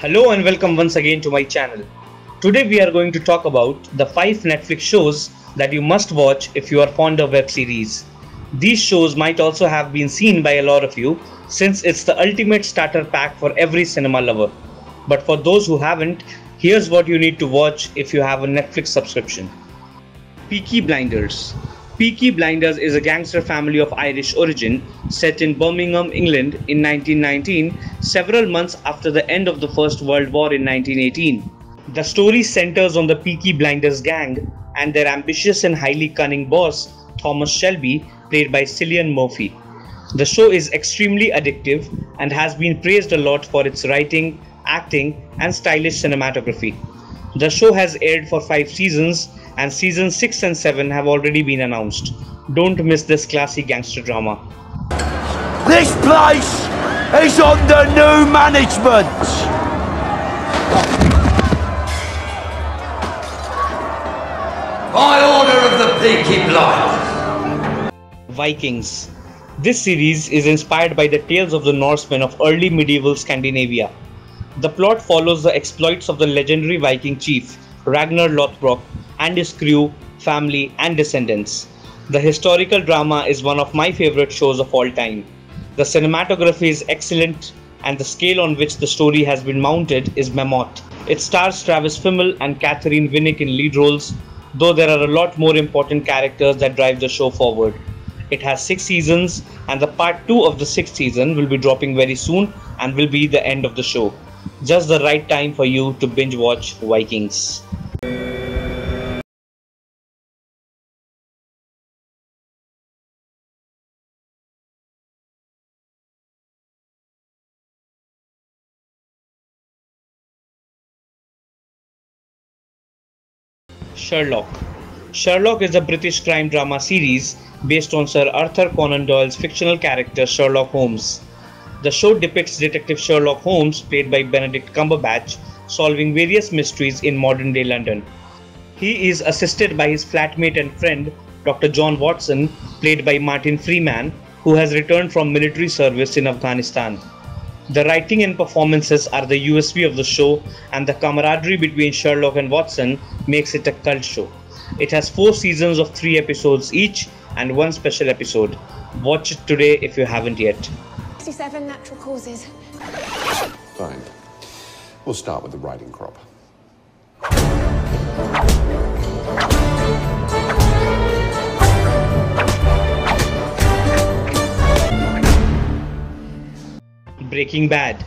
Hello and welcome once again to my channel. Today we are going to talk about the 5 Netflix shows that you must watch if you are fond of web series. These shows might also have been seen by a lot of you since it's the ultimate starter pack for every cinema lover. But for those who haven't, here's what you need to watch if you have a Netflix subscription. Peaky Blinders. Peaky Blinders is a gangster family of Irish origin set in Birmingham, England in 1919, several months after the end of the First World War in 1918. The story centers on the Peaky Blinders gang and their ambitious and highly cunning boss, Thomas Shelby, played by Cillian Murphy. The show is extremely addictive and has been praised a lot for its writing, acting, and stylish cinematography. The show has aired for 5 seasons and seasons 6 and 7 have already been announced. Don't miss this classy gangster drama. This place is under new management. By order of the Peaky Blinders. Vikings. This series is inspired by the tales of the Norsemen of early medieval Scandinavia. The plot follows the exploits of the legendary Viking chief Ragnar Lothbrok and his crew, family, and descendants. The historical drama is one of my favorite shows of all time. The cinematography is excellent and the scale on which the story has been mounted is mammoth. It stars Travis Fimmel and Catherine Winnick in lead roles, though there are a lot more important characters that drive the show forward. It has 6 seasons and the part 2 of the 6th season will be dropping very soon and will be the end of the show. Just the right time for you to binge watch Vikings. Sherlock. Sherlock is a British crime drama series based on Sir Arthur Conan Doyle's fictional character Sherlock Holmes. The show depicts Detective Sherlock Holmes, played by Benedict Cumberbatch, solving various mysteries in modern-day London. He is assisted by his flatmate and friend, Dr. John Watson, played by Martin Freeman, who has returned from military service in Afghanistan. The writing and performances are the USP of the show, and the camaraderie between Sherlock and Watson makes it a cult show. It has 4 seasons of 3 episodes each and 1 special episode. Watch it today if you haven't yet. 67 natural causes. Fine. We'll start with the riding crop. Breaking Bad.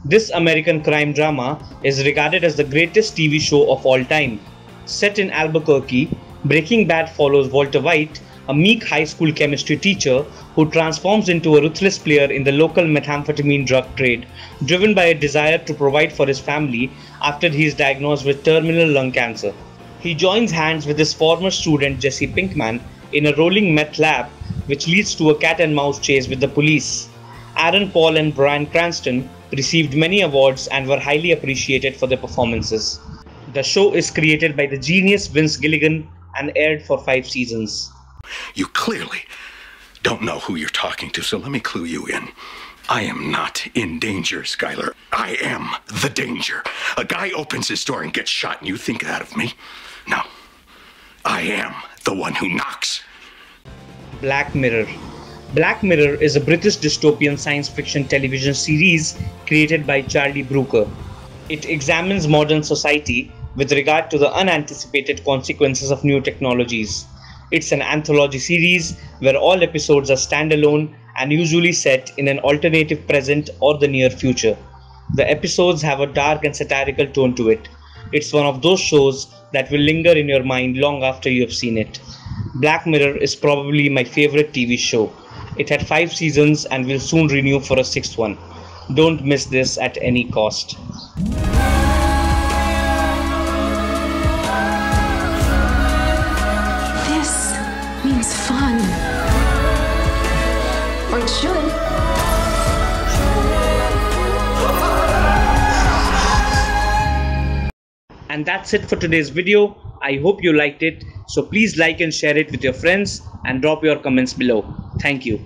This American crime drama is regarded as the greatest TV show of all time. Set in Albuquerque, Breaking Bad follows Walter White, a meek high school chemistry teacher who transforms into a ruthless player in the local methamphetamine drug trade, driven by a desire to provide for his family after he is diagnosed with terminal lung cancer. He joins hands with his former student Jesse Pinkman in a rolling meth lab, which leads to a cat-and-mouse chase with the police. Aaron Paul and Bryan Cranston received many awards and were highly appreciated for their performances. The show is created by the genius Vince Gilligan and aired for 5 seasons. You clearly don't know who you're talking to, so let me clue you in. I am not in danger, Skyler. I am the danger. A guy opens his door and gets shot, and you think that of me? No. I am the one who knocks. Black Mirror. Black Mirror is a British dystopian science fiction television series created by Charlie Brooker. It examines modern society with regard to the unanticipated consequences of new technologies. It's an anthology series where all episodes are standalone and usually set in an alternative present or the near future. The episodes have a dark and satirical tone to it. It's one of those shows that will linger in your mind long after you have seen it. Black Mirror is probably my favorite TV show. It had 5 seasons and will soon renew for a 6th one. Don't miss this at any cost. This means fun. Or it should. And that's it for today's video. I hope you liked it. So please like and share it with your friends and drop your comments below. Thank you.